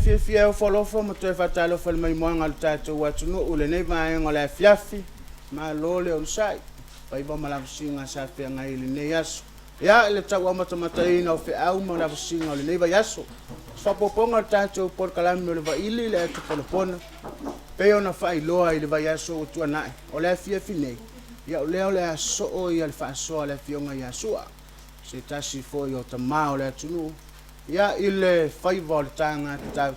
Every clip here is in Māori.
fia o folofo mo te fatalo fal mai mo ngal tato watu no ule nei vai ngola fiafi ma lole on sai pai ba mala singa sa fe ngai le nei aso ya le tau ama tamatai na fe au mo la singa le nei vai aso fa poponga tato por kalam le vai ili le to polopona pe ona fai loa ile vai aso o tu nai o le fiafi nei ya o le aso o ya le fa so le fionga ya sua se tasi fo yo tamao le tunu ya ile faiva tanga ta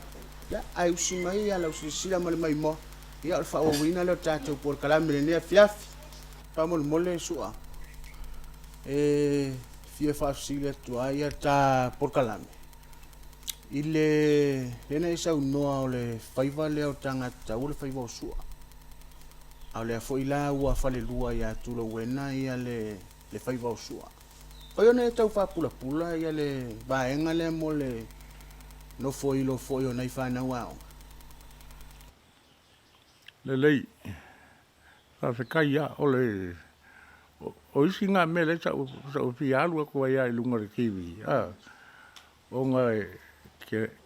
ya ai usima ia la usila mal mai mo ya fa o wina le tato por calambre ne fiafi pa mol mole sua fie fa sile tu aia ta por calambre ile lena isa no le faiva le tanga ta o le faiva sua ale fo ila wa fa le lua ya tu lo wena ia le faiva sua o ne tau fa pula pula ia le vaenga le mole no foi o nei fa na wa le lei fa se kai ya o le o isi nga me le sa o fi alu ko ia i lunga le kiwi o nga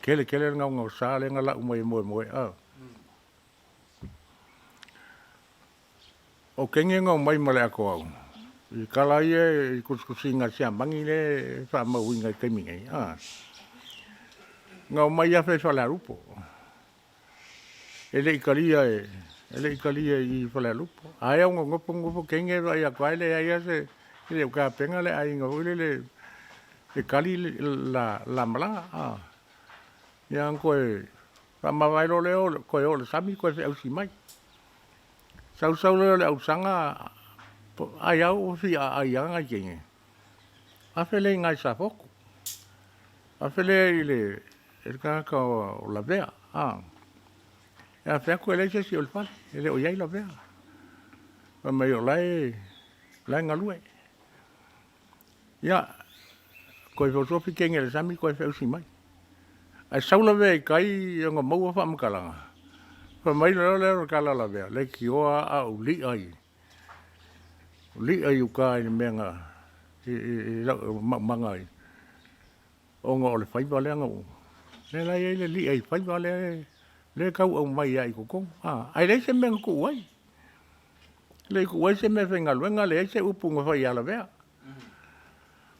kele nga sa le nga la mo o kenge nga mai male ako au i kala ia i kusinga sia mangi le fa ma winga keminga nga mai ya fe fa la rupo ele ikalia i fa la rupo ai un ngopo kenge va ya kwaile ya se le ka penga le ai ngo le kali la mala ya ko fa ma vai lo le ko yo le sami ko fe au si mai sau le au sanga ai au fi ai anga kenge a fele ngai sa foku a fele ile ka o la vea ya fe ko ele se o fa ele o yai la vea ma mai o lai ngalue ya ko so fi kenge le sami ko fe usi mai ai sau la vea kai ngo mo fa mkalanga fa mai le kala la vea le ki o a u li ai uka i menga i mangai o ngo le fai vale ngo le la ile li ai fai vale le kau o mai ai ko ai le se men ku ai le ku ai se me venga luenga le se upu ngo fai ala vea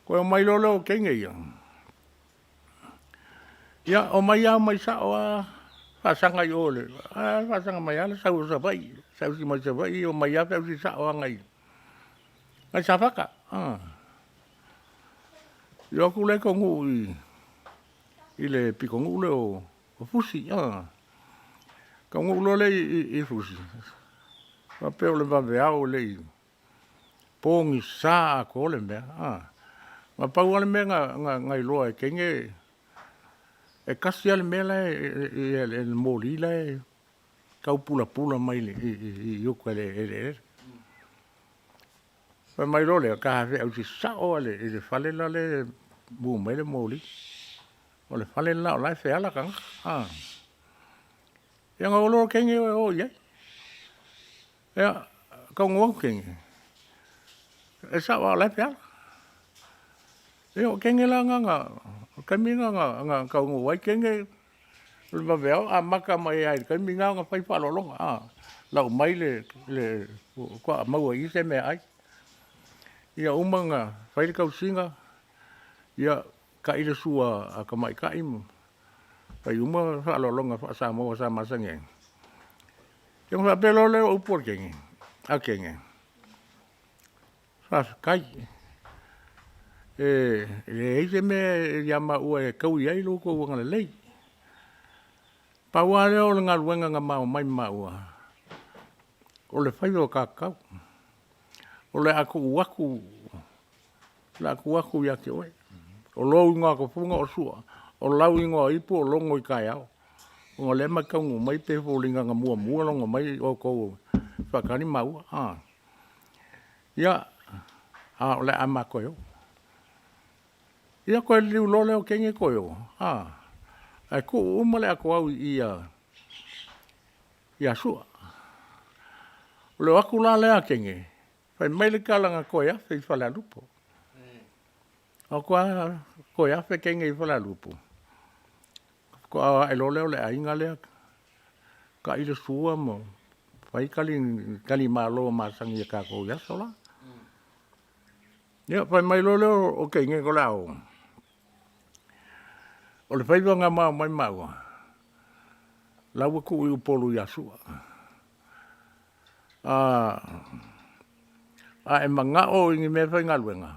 ko mai lo kenge ya o mai sa o fa sanga yo le fa sanga mai ala sa vai si mai sa vai o mai fa si sa o ngai ai sa faka yo ku le ko ngu i le piko ngu le o fusi ko ngu lo le i fusi pa pe o le va vea o le pongi sa ko le me ma pa o le me nga i lo e kenge e kasi ale me le moli le kau pula mai le i yo ko le pa mai lo le ka fe au si sa o le fale la le bu mai le moli o le fale la o la fe ala ka ya nga lo kenge o ye ya ka ngo kenge e sa o la fe ala yo kenge la nga kaminga nga ka ngo wai kenge le va veo a maka mai ai kaminga nga fai fa lo longa la mai le ko mau i se me ai ia umanga fai ka usinga ia ka ile sua a ka mai ka imu pai uma fa lo longa fa sa mo sa masange yung fa pelo le o por kenge a kenge fa kai le ise me yama ua kau iai lo ko wanga lei pa wa le o nga luenga nga mai ua o le fai o kakau o le aku ya ke oe o lo inga ko funga o sua o lau inga ipu o longo i kai au o le ma kaungu mai pe fo linga nga mua longo mai o ko whakani maua ia o le ama ko yo ia ko liu lo le o kenge ko yo ai ko umale ako au ia sua le aku la le a kenge fai mai le kalanga ko ya fai fala lupo o ko ya fe kenge i fala lupo ko a e lole o le ainga lea ka i le sua mo fai kali malo masangi e kako ia sola ia fai mai lole o keinge ko lao o le fai wanga mai maua lawa ku i upolu ia sua a e manga o ingi me fai ngaluenga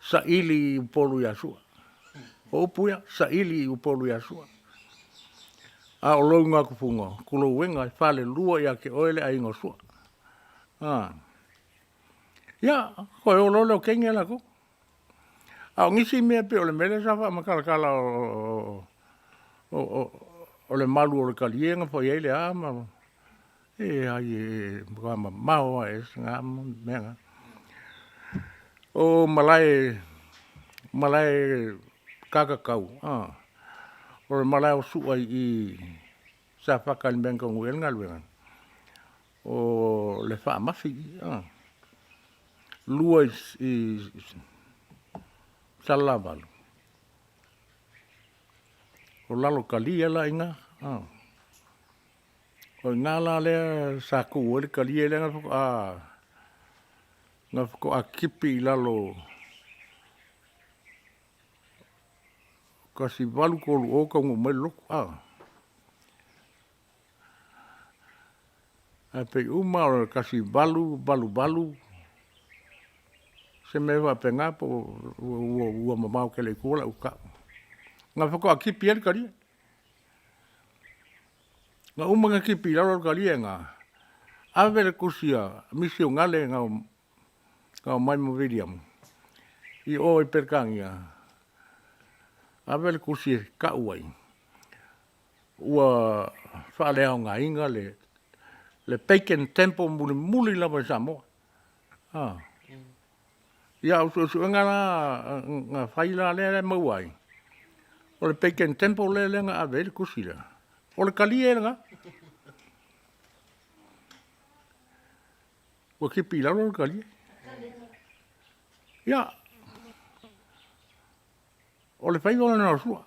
sa ili upolu ia sua o puia sa ili upolu ia sua a o lounga kupunga kulo wenga fale lua ia ke oele a ingo sua ia koe o lole o kenge la ko a o ngisi mea pe o le mele safa makalakala o le malu o le kalienga po iei le ama ai ma mau e nga menga o malai kakakau o le malai o su ai i sa whaka ni benka nguel ngaluenga o le wha mafi lua i salavalu o lalo kalia la inga o ngā la lea sa ku o le kalia lea ngā whako a kipi i lalo kasi walu kolu o ka ngu mai loko a pe uma o kasi balu se me wa penga po ua mamau ke le kula uka ngā whako a kipi e kalia ngā uma ngā kipi lalo kalia ngā avele kusia misi o ngale ngā mai mo William i o i perkangia avele kusia ka uai ua whaalea o ngā inga le Pagan Temple muli lava i Samoa ia usu ngā whaila le mauai o le Pagan Temple le ngā avele kusia o le kalia ngā ua kipi lalo le kalia ia o le whaiwa na sua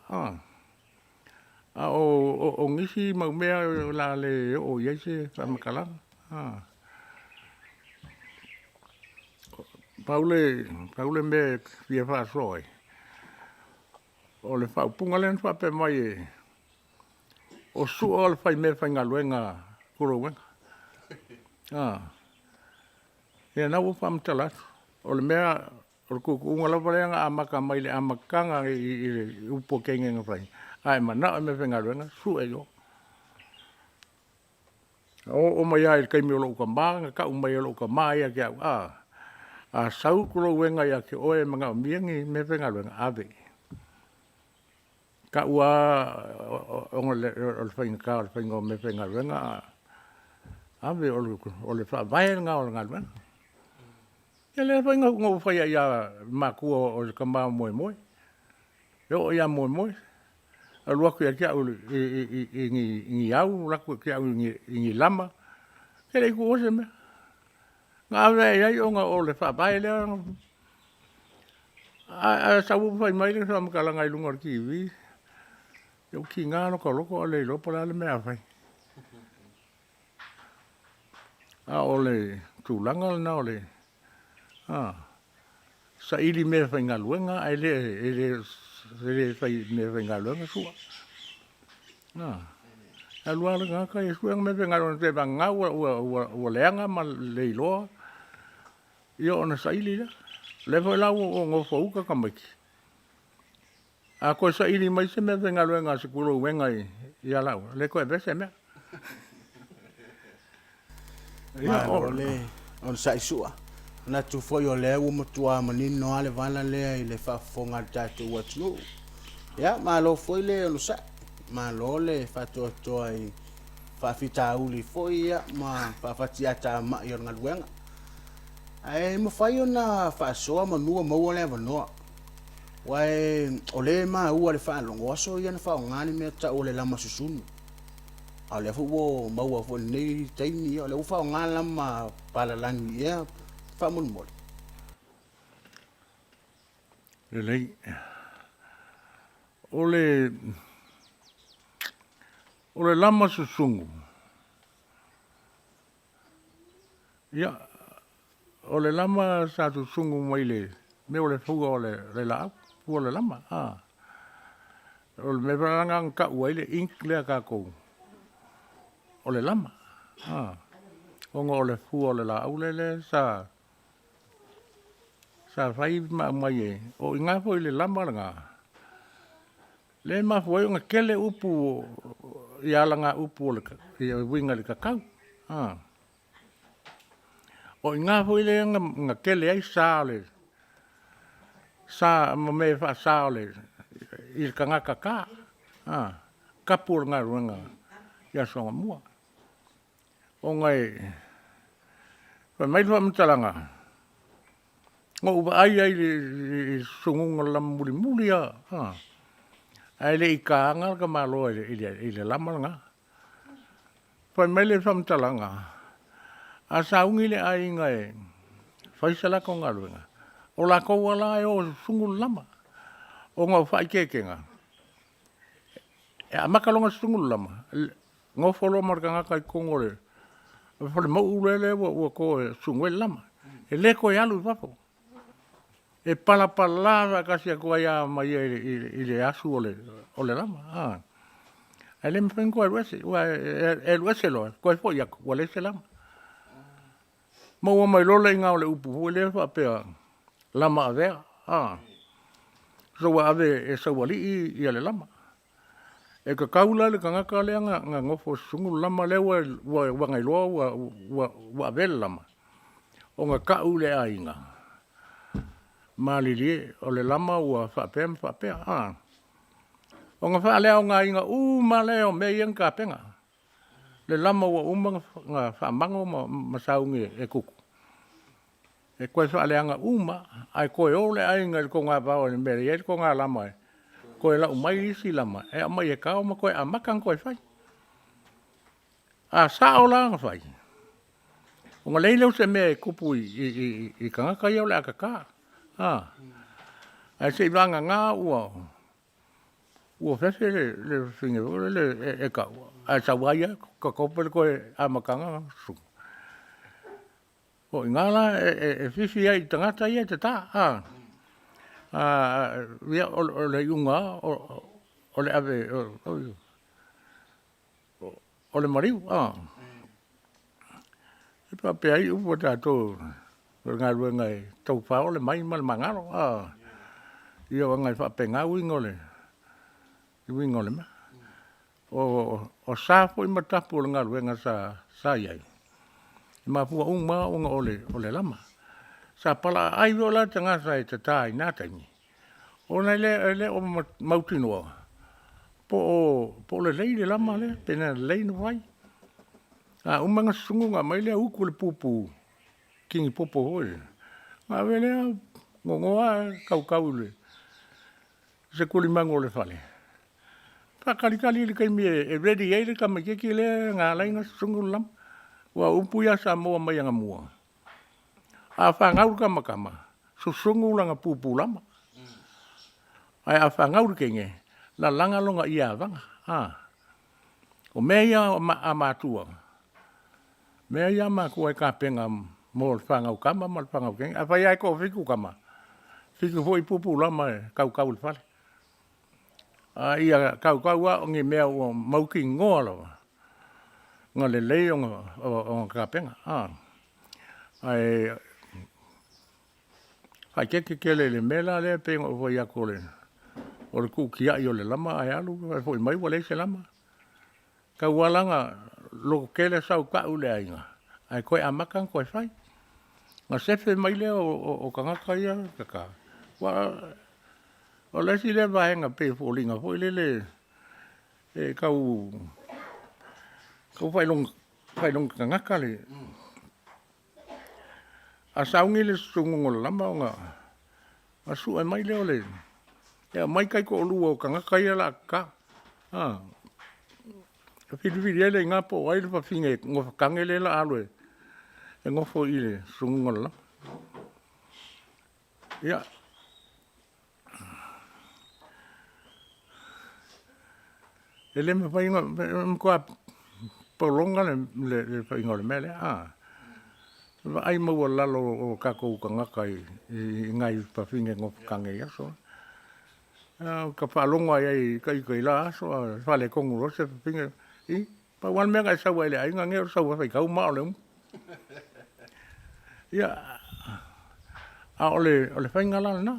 o ngisi maumea la le o iese whamakalanga paule me fia whaasoi o le whaupunga len whape mai o sua o le whai me whaingaluenga kurowenga ia nau whamtalatu o le mea o le kukunga lawareanga amaka mai le amakanga i le upo kengenga whai ai mana me whaingaluenga su e yo o mai ai kaimi o lo ukamanga ka umai o lo ukamanga ia kia a sau kurowenga ia ke oe mga miengi me whaingaluenga ave ka ua o le whainga o le whainga me whaingaluenga ave o le whaavaenga o le ngaluenga ia le whainga ngau whaia ia makua o le kamau moe o ia moe a luaku ia kia ulu i ngi au laku kia ulu i ngi lama ke le ku ose me ngā ave iai o ngā o le whaavae lea a sabu whai mai le whamakalanga i lunga ki iwi eu ki ngā loko o le lopo la le mea whai a o le tūlanga na o le sa ili me whainga luenga ai le whai me whainga luenga sua a lua le ngā kai suenga me whainga luenga te wanga ua leanga ma le iloa ia ona sa ili le whai lau o ngō whauka kamaki a koe sa ili mai se me whainga luenga se kuro wenga i alau le koe vese mea ia o le on sa isua na tu foi o le ua matua manino ale vala lea i le whaafonga tātou atu ia malo foi le ono sa malo le whatoatoa i whaafitauli foi ia ma whaafatiata ma i o ngaluenga ai mo fai ona whaasoa manua maua le avanoa wai o le ma ua le whaalongo aso ia na whaongani mea ta o le lama susunu a le fuwo maua fo nei taimi o le ufa ngala ma pala langi ia fa mon le o le o le lama susungu. Ia, o le lama sa susungu mai le, me o le fuga o le lau, fuga o le lama, o le me varanga ka ua le ink lea kako, o le lama, onga o le fuga o le lau le sa fai mai e, o inga fo i le lama nga, le ma fo nga kele upu, i ala nga upu o le, i winga le kakau, o inga fo i le nga kele ai sa le, sa ma me fa sa le, i le kanga kaka, kapur nga ruanga, ia songa mua. O ngai, pa mai lua mtalanga, ngo uba ai i sungunga la muli muli ai le i kaanga ka malo i le lama nga. Pa mai le fa mtalanga, a saungi le ai ngai, faisala ko nga ruanga, o la ko wala e o sungu lama, o ngau fai kekenga. E a makalonga sungu lama, ngau folo markanga kai kongore, fole mo ulele wa ko sungu lama, e le ko yalu papo. E pala pala kasi ko ya mai i le asu o le lama. Ai le mpen ko e luese lo, ko fo ya ko le se lama. Mo mai lo le ngau le upu le fa pe lama ave so wa ave e so wali i le lama. E ka kaula le kanga ka le nga ngofo sungu lama le wa ngai lo wa ave lama. O nga ka ule ai nga. Malili o le lama ua fa pe. O nga fa le o nga inga ma le o me yang ka penga. Le lama ua nga fa mango ma saungi e kuku. E koe fa le anga ai koe o le ai nga ko nga bao ni mere ye ko nga lama. Koe la umai isi lama e mai e kao ma koe a makang koe fai. A sa o la nga fai. O nga leileu se me kupu i kanga kai o le akaka. Ai se vanga nga ua fese le finge le e ka ai sa waia ka kopel ko a makanga su o ngala e fifi ai tangata ia te ta via o le yunga o le ave o le mariu e pa pe ai u ta to nga ruanga e tau whao le mai mal mangaro. Ia wangai wha penga wingole. Wingole ma. O sa po i matapu o nga ruanga sa iai. I mapua unga o le lama. Sa pala ai viola te ngasa e te tai nātaingi. O nei le o mautinoa. Po le lei le lama le. Pena lei no vai. Umanga sungunga mai le uku le pupu. Kingi popo hoi. Ma vele ngongoa kau le. Se kulimango le fale. Pa kalikali le kaimi e ready e le kamakeki le ngā lainga sungu lam. Wa umpuia sa moa mai anga mua. A whangau kamakama. Susungu langa pupu lama. Ai a whangau kenge. La langa longa ia vanga. O mea a mātua. Mea ia mākua e ka penga mo le whangau kama, mo le whangau kengi. A whai ai ko whiku kama. Whiku hoi pupu lama e kau le whale. Ia kau a o nge mea o mauki ngoa lawa. Ngā le lei o ngā ka penga. Ai whai keke le mela le penga o whai ako le. O le kukia i o le lama ai alu. Ai whai mai wale se lama. Kau walanga loko kele sau ka ule ainga. Ai koe amakang koe whai. Ngā sefe mai lea o kangaka ia kaka. O lesi le vahenga pe fōlinga fōi le e kau whailong kangaka le. A saungi le sungungo lama o ngā. A sua mai leo le. Ea mai kai ko olua o kangaka ia la ka. Whiriwhiri ele ngā po ai le whawhinge ngofa kangele la alue. E ngofo i le sungungo lama. Ia. ele me fai ko polonga le fai ngole mele ai mo wala lo ka ko ka ngakai ngai pa finge ngop kange ya so ka pa longa ai kai kai la so fa le kongu ro se finge i pa wan me ga sa wele ai nge so fa ka ma le ya ole fai ngala na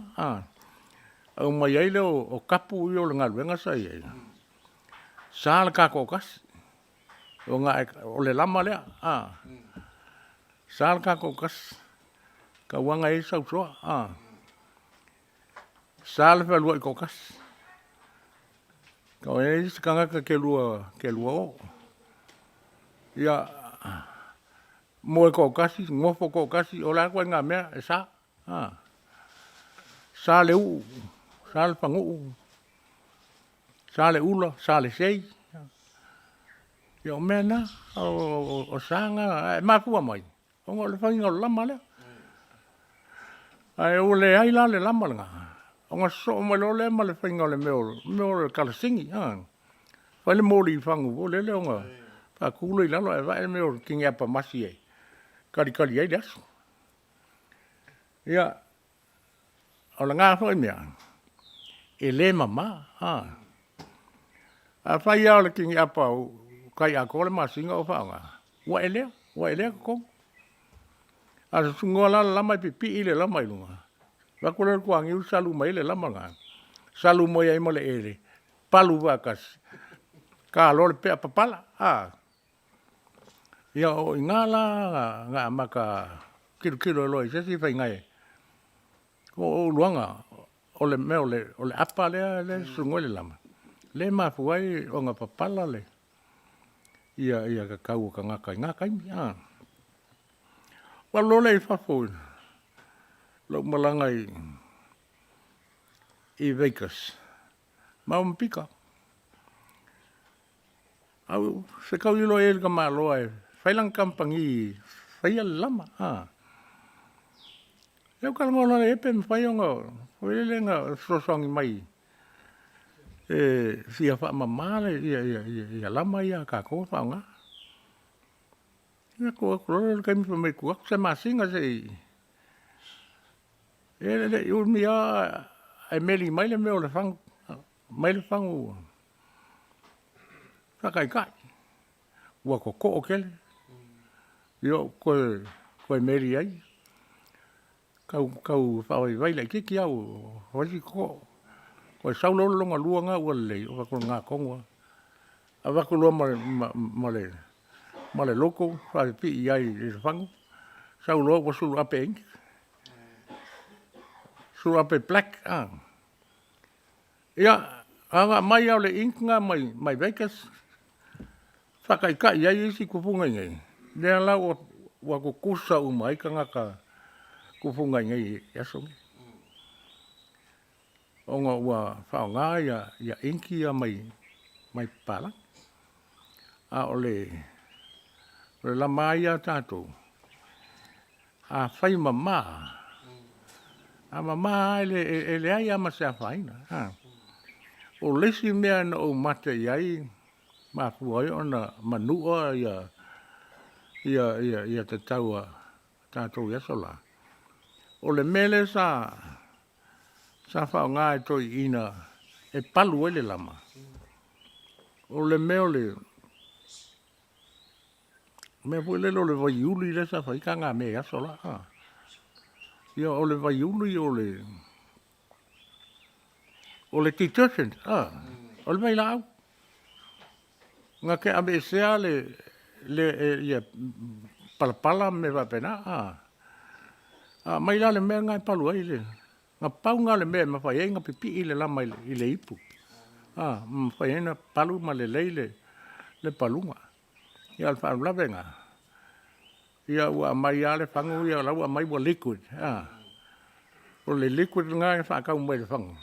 o mai ai le o kapu yo le ngal venga sa ye sal ka ko kas o nga ole lama le sal ka ko kas ka wanga e sa so sal fa lo ko kas ka e ka nga ke lua ya mo ko kasi ngofo ko kasi ola ko nga me sa sa le u sal pangu sa le ula sa le sei yo mena o sanga ma fu mai o le fa ngol la mala ai o le ai la le la mala o nga so mo le ma le fa ngol me o ka le singi fa le mo li fangu o le nga pa ku le la lo va me o kinga pa masi e kali ai das ya o la nga fo mia e le mama a fa ya le kinga pa kai a ko le masinga o fa nga wa ele ko a sungola la mai pipi ile la mai lunga va ko le ko angi salu mai le la manga salu mo ya mo le ele palu vakas ka lo le pe papala ya o ngala nga maka kilo lo se si fai ngai o luanga o le me o le apa le sungole lama le ma fuai o nga papala le ia ka kau ka ngaka wa lo le fa fo lo malangai i Vegas ma un pika au se kau lo el ka malo ai fai lang kampangi fai lama eu ka ngolo e pe fai nga le nga so songi mai fia fa mama le ia lama ia ka ko fa nga ko ka mi me ko se masinga se le eu mi ai meli mai le me o le fang mai le fangu ka kai wa ko okele yo ko meli ai kau fa vai le ki au hoji ko saulo longa luanga ua le o ko nga kongo ava ko lo ma le loko fa pi ai le fangu saulo ko su apeng su ape black ya anga mai au le inga mai Vegas fa kai ai si ku funga ngai le la wa ko kusa mai ka ngaka ku funga ngai ya so onga wa fa nga ya inki ya mai pala ole la maya tato fai mama mama ele ai ama se faina o lesi mea na o mate ai ma fuai ona manua ya te taua tato ya sola o le mele sa fa nga to ina e palu ele lama o le mele me fu le lo le vai uli le sa fa ka nga me ya sola yo o le vai uli o le detergent o le vai lau nga ke abe sea le ya pala me va pena mai la le me nga palu ai le nga pau nga le me ma fa nga pipi ile la mai ile ipu ma fa na palu ma le le palunga ya al fa la venga ya wa mai ya le fangu ya la wa mai bo liquid o le liquid nga fa ka mo le fangu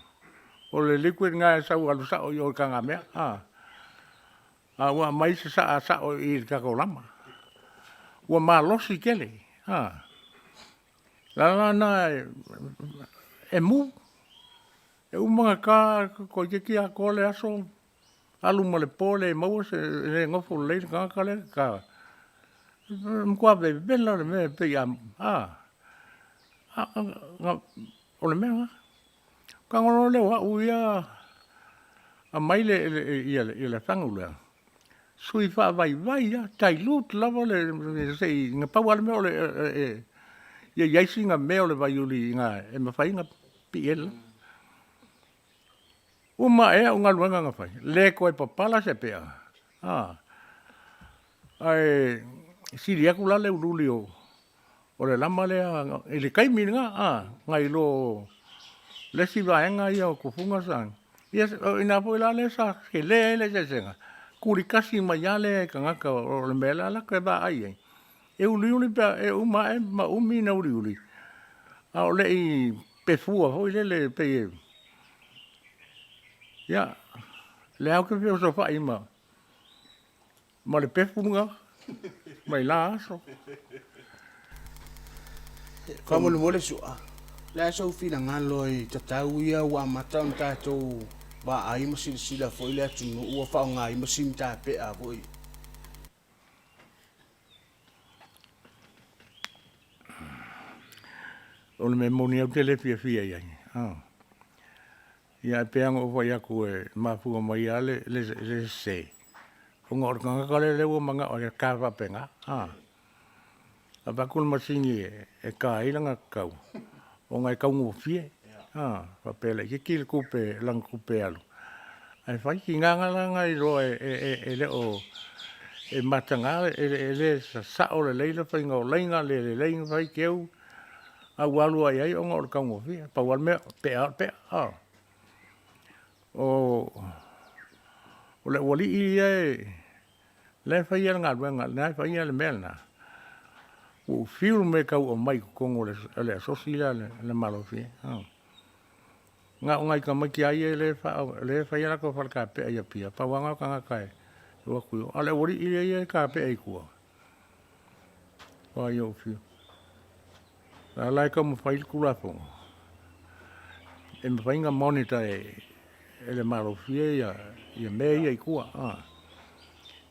o le liquid nga sa wa sa o yo ka nga me wa mai sa o I ka ko lama wa ma losi kele la na e mu e uma ka ko ke ki a ko le aso alu ma le pole mau se le ngofo le ka le ka mkwa be bella le me pe ya o le mea ka ngono le wa uia a mai le ia le tangu le sui fa vai ya tai lut lava le se nga pa wala me le ia singa me le vai uli nga e ma fai nga piel uma e unga luanga nga fai le ko e papala se pea ai siria kula le ululi o le lama le le kaimi nga ngai lo le si vaenga ia o kufunga sang ia ina po la le sa ke le senga kuri kasi mai ale kanga ka o le mela la ke ba ai e uli pe e uma e ma umi na uli a o le i pe fua ho le pe ya le au ke fio so fa ima ma le pe funga mai la so Kamu mole sua. La so fina ngalo i tatau ia wa mata on tatou ba ai masin sila foi le tunu ua fa ngai masin ta pe a foi. O le memoni au te le fia ia. Ia pe ango o ia ku e mafua mai ale le se. O ngor kanga kale le o manga o le kava penga. A bakul masingi e ka ilanga kau. O ngai kau ngo fie. Pa pele ki kil kupe lang kupe alu. Ai fai ki nganga langa i ro e le o e matanga e le sa o le leila fai ngau leinga le leinga fai keu. A walu ai o ngor kau ngo fie. Pa wal me pe o le wali i le fai ngā ruenga le fai le melna. O fiu me kau o mai kongo le asosila le malofi nga ngai ka mai ai le fa ia ko fa ka pe ia pia pa wanga ka kai o ku ale ori ia ka pe ai ku o yo fiu la lai ka mo fai ku la fo e me fai nga monitor le malofi ia me ia ku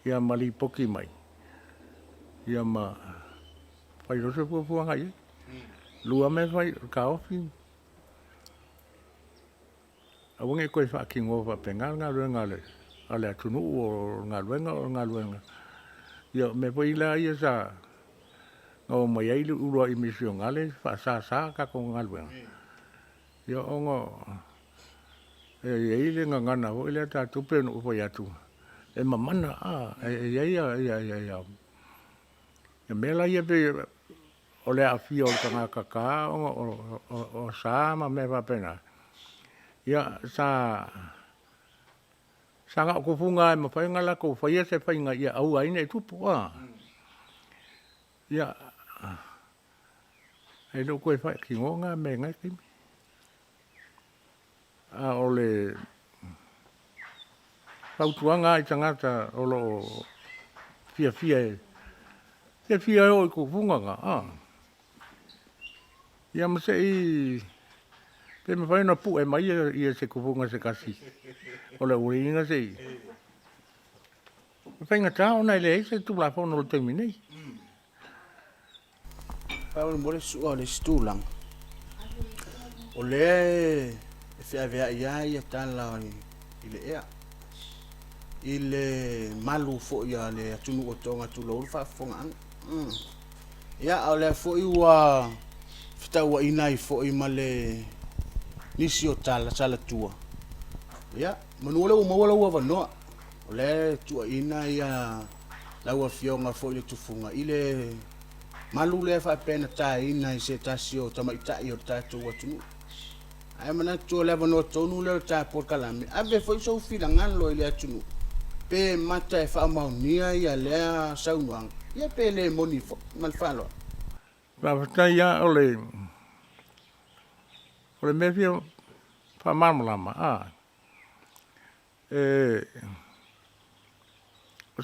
ia mali poki mai ia ma fai lo se fu ngai lua me fai ka ofi a wenge koe wha ki ngō wha pe ngā ruenga le ale atunu o ngā ruenga ia me po ila ia sa ngō mai ailu urua i misio ngale wha sa ka ko ngā ruenga ia ongo e ile ngā ngana ho ile ta tupe no upo yatu e mamana ia mela ia pe o le afio o tanga kaka o sa ma me va pena ia sa nga ko funga ma fa nga la ko fa ia se fa nga ia au ai nei tupu ia ai lo ko fa ki nga me nga ki ole tau tuanga i tangata o lo fia o ko funga nga ia ma se i pe me fai na pu e mai ia se kufunga se kasi o le uringa se fai nga tau na le se tu la fono te minei Pa o mole su o le stulang o le e fia vea ia tala i le ea i le malu fo ia le atunu o tonga tu lo fa fonga ia o le fo i wa fita wa inai fo i male nisi o tala tua ia manuole o mawala ua vanoa o le tua ina ia laua fionga fo i le tufunga i le malu le fa pena ta ina i se tasi o tamaita i o tatu watunu ai mana tu le vanoa tonu le ta por kalame ave fo i so fila ngalo i le atunu pe mata e fa maunia ia le saunuang ia pe le moni fo malfalo va ia ole me fio fa marmolama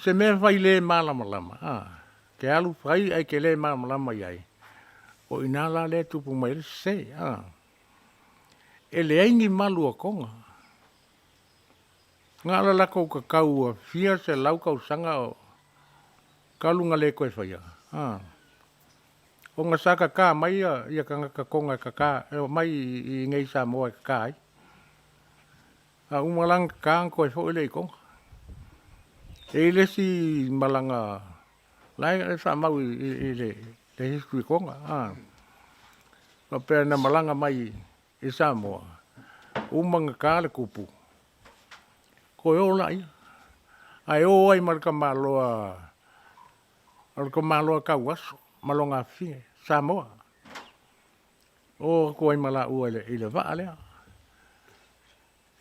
se me fai le malamalama ke alu fai ai ke le malamalama iai o inala le tupu mai se e le aingi malu a konga Ngā ala lako ka kau fia se lau kau sanga o kalunga le koe whaia. O ngā saka kā mai ia ka ngaka konga ka kā, mai i ngei sa moa ka kā ai. Umalanga ka koe fo ele i konga. E lesi malanga, lai e sa mau i le history konga. Ka pēr na malanga mai i sa moa. Umanga ka le kupu. Koe o lai. Ai o ai marka maloa, marka maloa ka waso, malonga fie, Samoa. O koe mala ua i le vaa lea.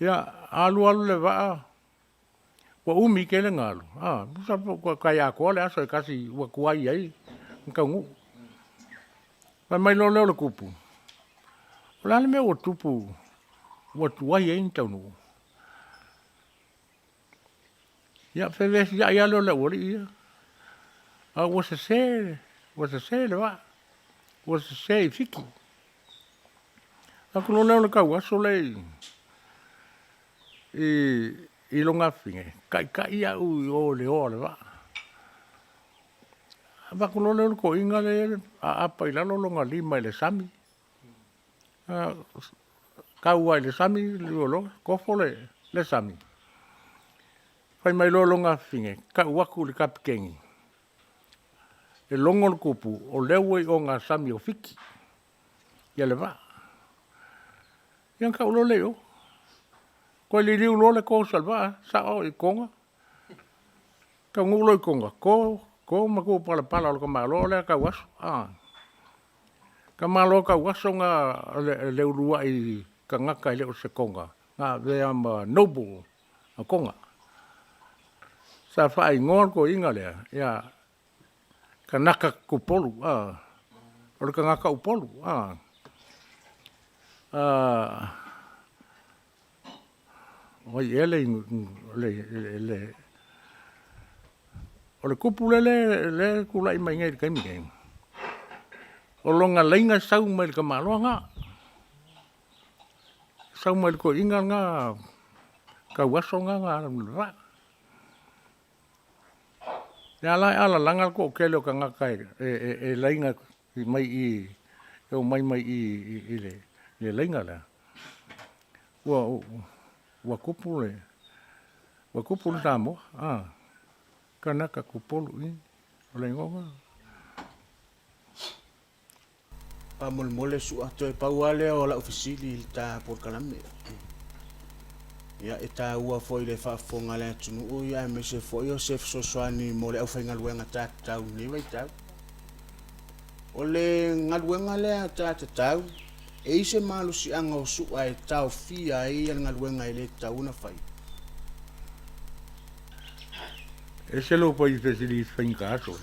Ia, alu le vaa, wa umi ke le ngalu. Musa kai a koa le aso e kasi ua kuai ai, nka ngu. Vai mai lo leo le kupu. O lale mea o tupu, ua tuai ai ntaunu. Ia, whewesi ia leo le ori ia. Ua se le vaa. Ua se i fiki. Ako lo leo le kau aso le i longa finge. Kai au o le vaa. Ako lo leo le ko inga le apa ilalo longa lima le sami. Kau ai le sami liolo, kofo le sami. Fai mai lo longa finge, kau aku le kapikengi. E longo le kupu, o leo i o ngā sami o fiki. Ia le vaa. Ian kau lo leo. Koe li liu lo le ko salva, sa o i konga. Kau ngulo i konga, ko maku pala o ka malo le kau aso. Ka malo kau aso ngā leo lua i ka ngaka i leo se konga. Ngā vea ma noble a konga. Sa whaai ngon ko inga lea, ia ka naka kupolu, o ka ngaka upolu, oi ele o le kupu le kulai mai ngai kai mi. O longa leinga sau mai ka malo nga. Sau mai ko inga nga ka waso nga ra. Ya ala langa ko kele ka ngaka e leinga mai i o mai i le leinga la. Wa kupule tamo, kana ka kupolu i le ngonga. Pa mole su ato e pauale o la ofisili ta por kalame. Ia e tā ua foi le whaafonga le atunu o ia me se foi o se fsoswani mo le au whainga luenga tā tau ni wai tau. O le ngaluenga le tā tau, e ise malu si anga o sua e tau fia e ia ngaluenga e le tau na whai. E se lo poi fesili whainga aso.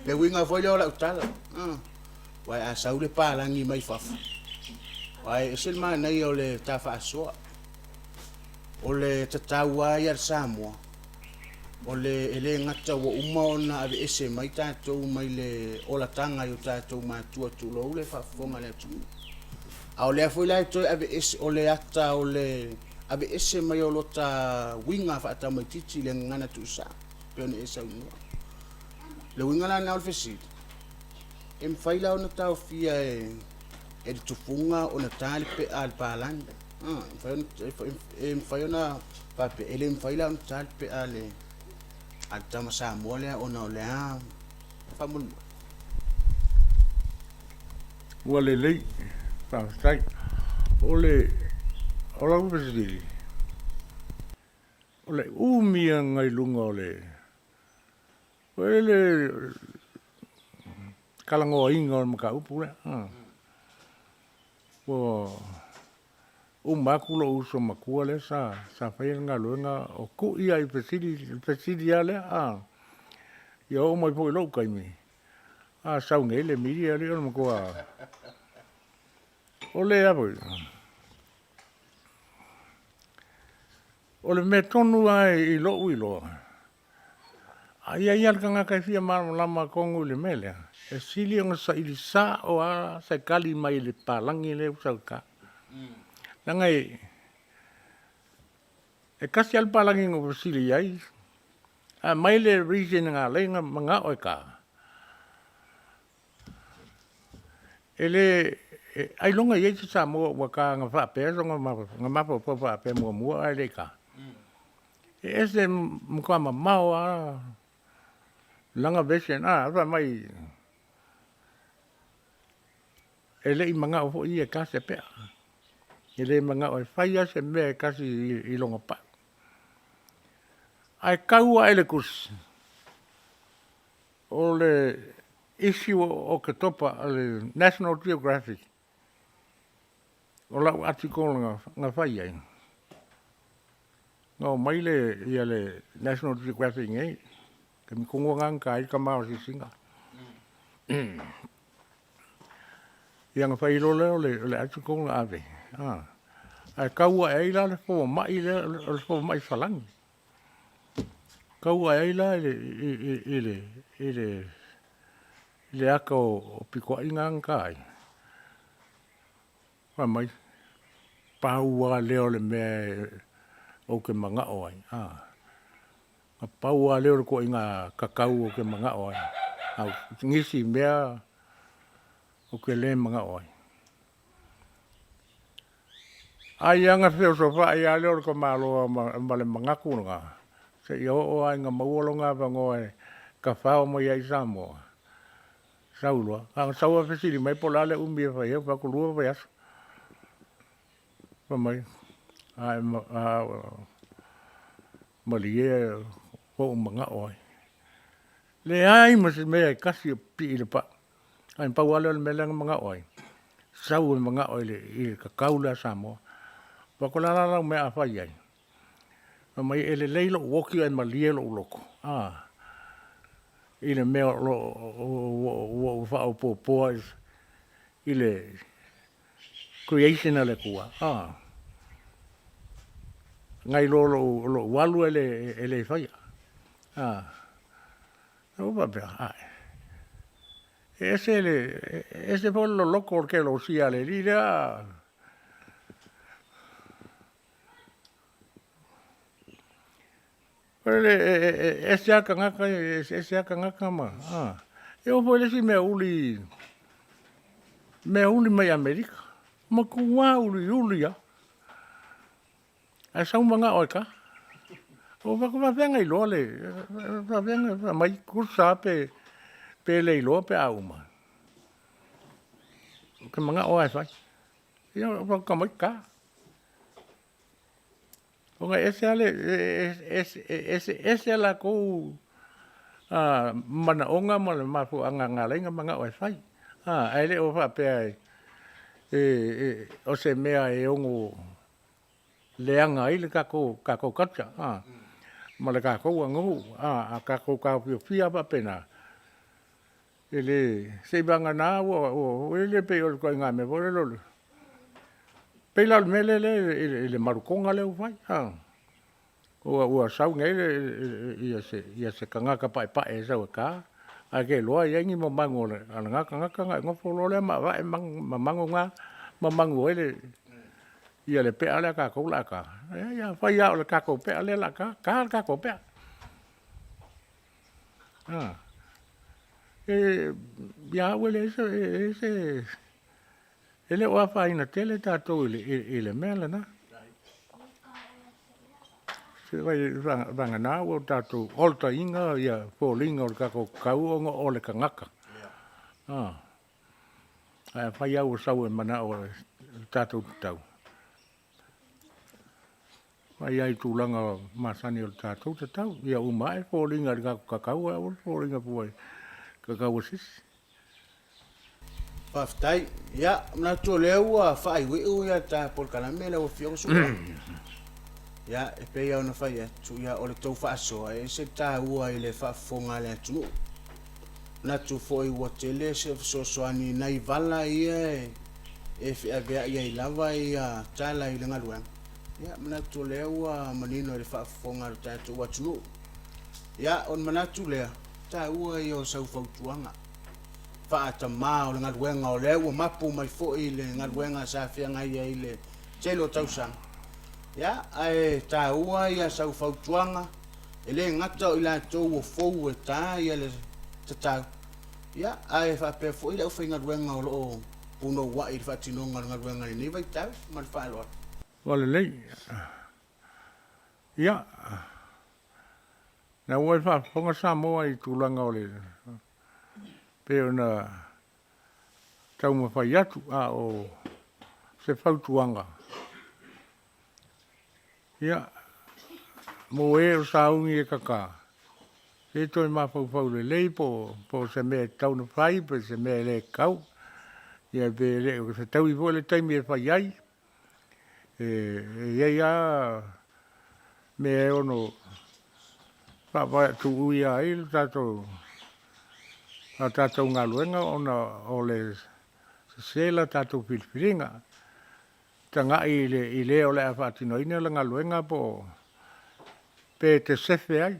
Le winga foi le o la utala. Wai a saule pālangi mai whafu. Ai esel mai nei o le tafa asoa. O le tataua ia Samoa. O le ele ngata wa uma ona ave ese mai tātou mai le olatanga i o tātou mātua tūlou le whafonga le atu. A o le afoi lai toi ave ese o le ata o le ave ese mai o lota winga whaata mai titi le ngana tu sa. Peone esa unua. Le winga la na o le fesit. E mwhaila o na tau fia e tufunga o na tali pe al palanda. Mwhaiona pape ele mwhaila o na tali pe ale al tama sa moa o na o lea whamunu. Ua le lei, whaastai, o lau pesiri. O le umia ngai lunga o le kalangoa inga o maka upu le. O makulo uso makua le sa whaia ngā luenga o ku ia i pesiri ale ia o mai po i lau kaimi. Sau ngei le miri ale o makua o le apoi. O le me tonu ai i loa. Ia ia ka ngā kai fia lama kongu le mele. E sili o sa ili sa o a sa kali mai le palangi le usau ka. Nangai E kasi al palangi ngā wasili ai. A mai le region ngā lenga mga oi ka. Ele ai longa ye te sa mo wa ka nga fa pe so nga ma po fa pe mo ai le ka. Ese mo ka ma mau a langa vision fa mai ele i manga o i e ka se pe. Ele manga o fa ia se me ka si i longa pa. Ai kaua ele kus. O le issue o ke topa le National Geographic. O la article nga fai ai. Ngā mai ia le National Geographic ngai. Ke mi kongo nganga ai ka mao si singa. Ia nga fai lo le article nga ave. Ai kaua ai la le fo mai le fo mai falangi. Kaua ai la le aka o piko inga ngai. Wa mai paua leo le mea o ke manga o ai. Paua leo le ko inga kakau o ke manga o ai. Ngisi mea o ke le manga o ai. Ai anga feo sofa ai a leo le ko malo ma le manga kunga. Se i o ai nga mauolonga vangoe ka whao mo iai Samoa. Saulua. Ang saua fesiri mai pola le umi e whai e whakulua whai aso. Mai mali e ho manga oi le ai mas me kasi pi le pa ai pa wala le melang manga oi sau manga oi le i ka kaula samo pa ko la me a fa ai mai ele leilo woki ai mali lo loko ile me lo fa o po ile creation ale kua ngai lo walu ele fai o va bene ese po lo loco che lo sia le lira ese aka ngaka ma eu vou lesi me uli mai Amerika ma kuwa uli ya a sa mga oika o va kuma venga i lole va venga mai kursa pe le lo pe auma ke mga oi fai ia va kuma ka o nga ese la ko mana onga mo le mafu anga ngalenga mga oi fai ele o va pe o se mea e ongo leanga ile kako kacha ma le kako ngo kako ka fia pa pena ele se banga na o ele pe o ko nga me vole lo pe la mele le marukonga le vai o sau ngai ia se kanga ka pa e sa ka a ke lo ia ngi mo mango le nga ngo folo le ma va mango nga ma mango ele ia le pe ale ka ko la ka ia fa ia le ka ko pe ale la ka ko pe ia wele ese ele wa fa ina tele ta to ile mela na se vai vanga na o ta to olta inga ia fo linga o ka ko kau o le ka ngaka fa ia o sa o mana o ta to tau ai ai tūlanga masani o tātou te tau. Ia umai fōringa ri kakau o fōringa puai. Kakau sis. Paftai, ia, mna tō leu a whai wiu ia tā polkana mele o whiong sura. Ia, e pei au na whai atu, ia o le tau whaasoa, e se tā ua i le whaafonga le atunu. Mna tū fōi ua tele se soani nai vala ia e whiawea ia i lava ia tāla i le ngaluanga. Ia manatu lea ua manino le whaafonga o tātou atunu. Ia on manatu lea, tā ua i o sau fautuanga. Whaata maa o le ngaruenga o lea ua mapu mai fo i le ngaruenga sa whianga ia i le telo tausanga. ia ae tāua ia sau fautuanga e le ngata o i latou o fou e tā ia le tatau ia ae faapea foʻi le aufaigaluega o loo puno waʻi le faatinoga o le galuega lenei vaitau ma le faaloa Wa le lei. Ia. Na ua fa fonga sa moa i tūlanga o le. Pe ona tau ma fai atu a o se fautuanga. Ia. Mo e o saungi e kaka. E toi ma fau le lei po se mea tau na fai, pe se mea le kau. Ia pe le o se tau i vo le taimi e fai ai. Ia ia me ono pa tu uia ai tato ngā luenga ona o le sela tato pilpiringa tanga i le o le a whaatino ina le ngā luenga po pe te sefe ai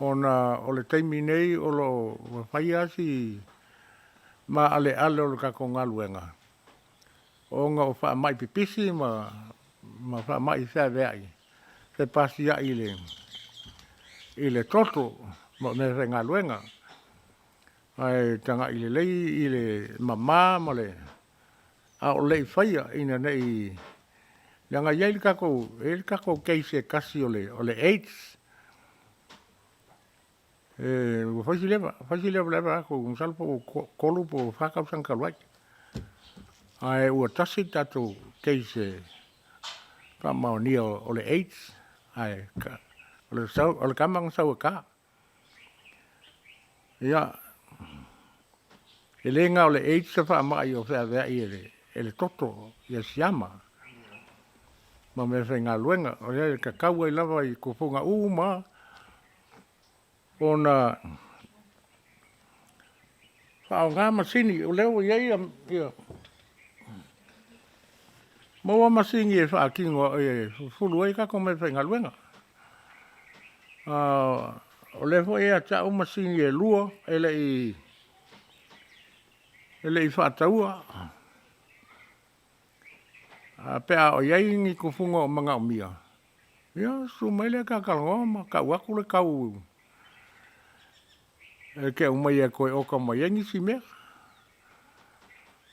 ona o le taimi nei o lo whai asi ma ale o le kako ngā luenga o ngā o wha mai pipisi ma wha mai wha veai se pasi a i le toto ma me re ngā luenga ai tanga i le lei i le mamā ma le a o lei whaia ina nei langa iai le kako keise kasi o le AIDS whaisi lewa ako salpo kolu po whakau sankaluai ai ua tasi tato keise whamao ni o le AIDS ai o le kamang sau ka ia e le ngā o le AIDS sa whamai o whea i e le toto i a siama ma me whai ngā luenga o le kakau ai lava i kupunga ma ona whao ngā masini o leo iei ia maua masini e whaakingo e fulu e kako me whai ngā luenga o le fo e a tau masini e lua e le i whaataua pea o iei ni kufunga o mga o mia ia su mai le kakalongo ma ka waku le kau e ke umai e koe oka mai e nisi mea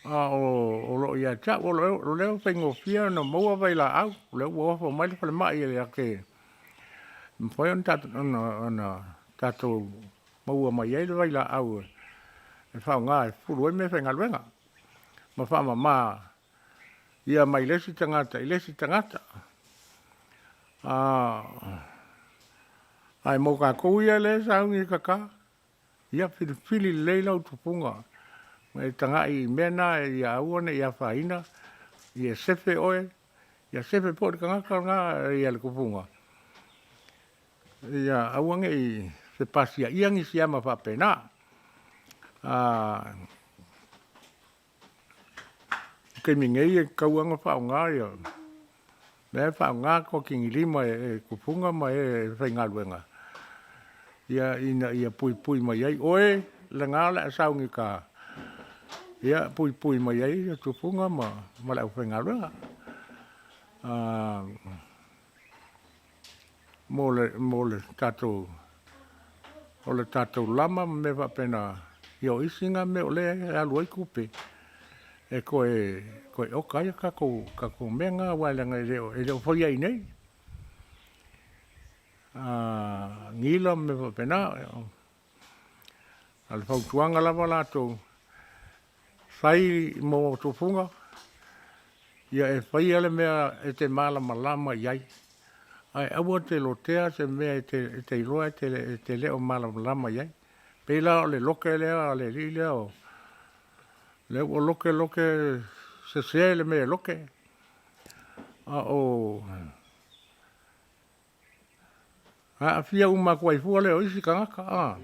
o lo ia tau o leo whaingo fia na maua vai la au leo ua ofa mai le whale mai e le ake mpoi on tato maua mai e le vai la au e whao ngā e furu e me whainga luenga ma wha ma ia mai lesi tangata i lesi tangata ai mo ka kouia le saungi kaka ia whili leilau tupunga mai tanga i mena i auane i a whaina i e sefe oe i a sefe po ka ngā i ale kupunga i a auange i se pasia iangi si ama whapena kei mingei e kauanga whao ngā ia me whao ngā ko kingi lima e kupunga ma e whainga luenga ia ina pui mai ai oe le ngā le saungi ka ia pui mai ai e kupunga ma le whainga luenga mo le tatou o le tatou lama me whapena i o isinga me o le aluai kupe e koe oka ia kako menga wailanga e leo whai ai nei. Ngila me whapena ale whautuanga lava lato whai mo tofunga ia e whai ale mea e te malama iai ai aua te lotea se mea e te iloa e te leo malama iai peila o le loke lea le li leo leo o loke se le mea loke a fia uma kwai fua leo isi kangaka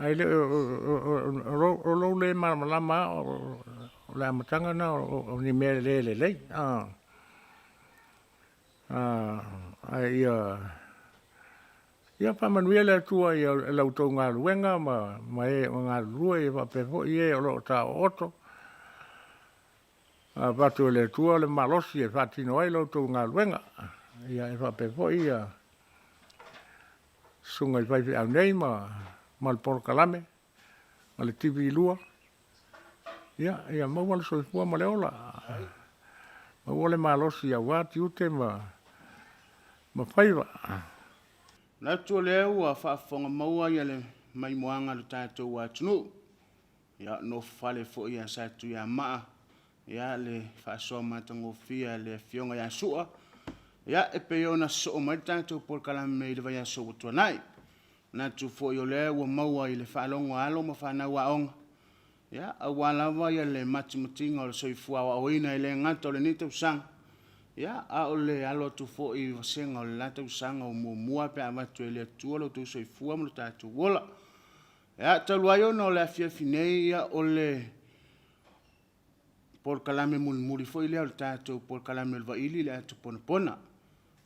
ai le o lo le malama o le amatanga na o ni mea le lei ai ia whamanuia le atua i lautou ngā luenga ma e ngā lua i whapefo i e o lo ta oto Patu le tua le malosi e whatino ai lau ngā luenga. Ia e whapepo ia sunga i whaiwhi au nei ma le porokalame, ma le tivi lua. Ia maua le soifua ma le ola. Maua le malosi au wāti ute ma whaiwa. Na tua leo ua whaafonga maua ia le mai moanga le tātou atunu. Ia no whale fo ia satu ia maa. Ia le whaasoa matango fia le fionga ia sua. Ia e peo na so mai tātou porokalame me i le vai aso utua nai. Na tu fo i o leo ua maua i le whaalongo alo ma whanau aonga. Ia a walawa ia le matimatinga o le soifua wa oina i le ngata o le nita usanga. Ia a o le alo tu fo i wasenga o le lata usanga o mua pe amatu e le atua lo tu soifua mo le tātou wola. Ia taluai ona o le afia finei ia o le porokalame mulimuli fo i lea o le tātou porokalame le vaili le atu pona.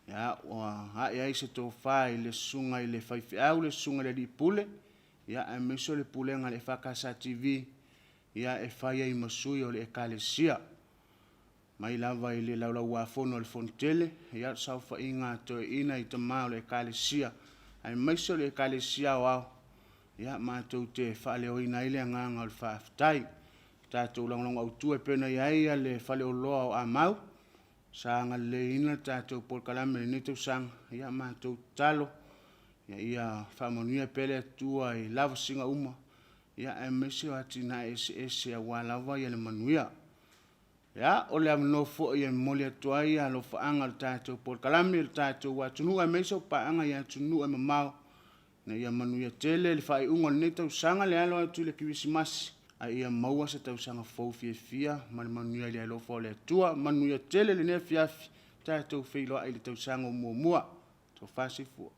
Ia ua hae ai se tō whai le sunga i le whaiwhiau le sunga le dipule. Ia e meso le pulenga le whakasa TV. Ia e whai ai masui o le ekalesia. Mai lava i le laulau wafono o le fontele. Ia sau whainga to ina i ta mao le ekalesia. Ai meso le ekalesia o au. Ia mātou te whaale o ina ile nganga o le whaafitai. Tātou langalonga au tue pena ia le whale o loa o a mau. Sanga le ina tātou porokalame le nitau sanga. Ia mātou talo. Ia whamanuia pele atua i lava singa uma. Ia e mese o ati na ese a walawa ia le manuia. Ia o le amano fo ia moli atua ia lo whaanga le tātou porokalame le tātou atunu a mese o paanga ia atunu e mamau. Na ia manuia tele le whai ungo le nitau sanga le alo atu le kiwisimasi. A ia maua se tau sanga fau fia ma le manuia le alo fo le atua. Manuia tele le nea fiafi tātou whiloa i le tau sanga o mua. Tau whasi fua.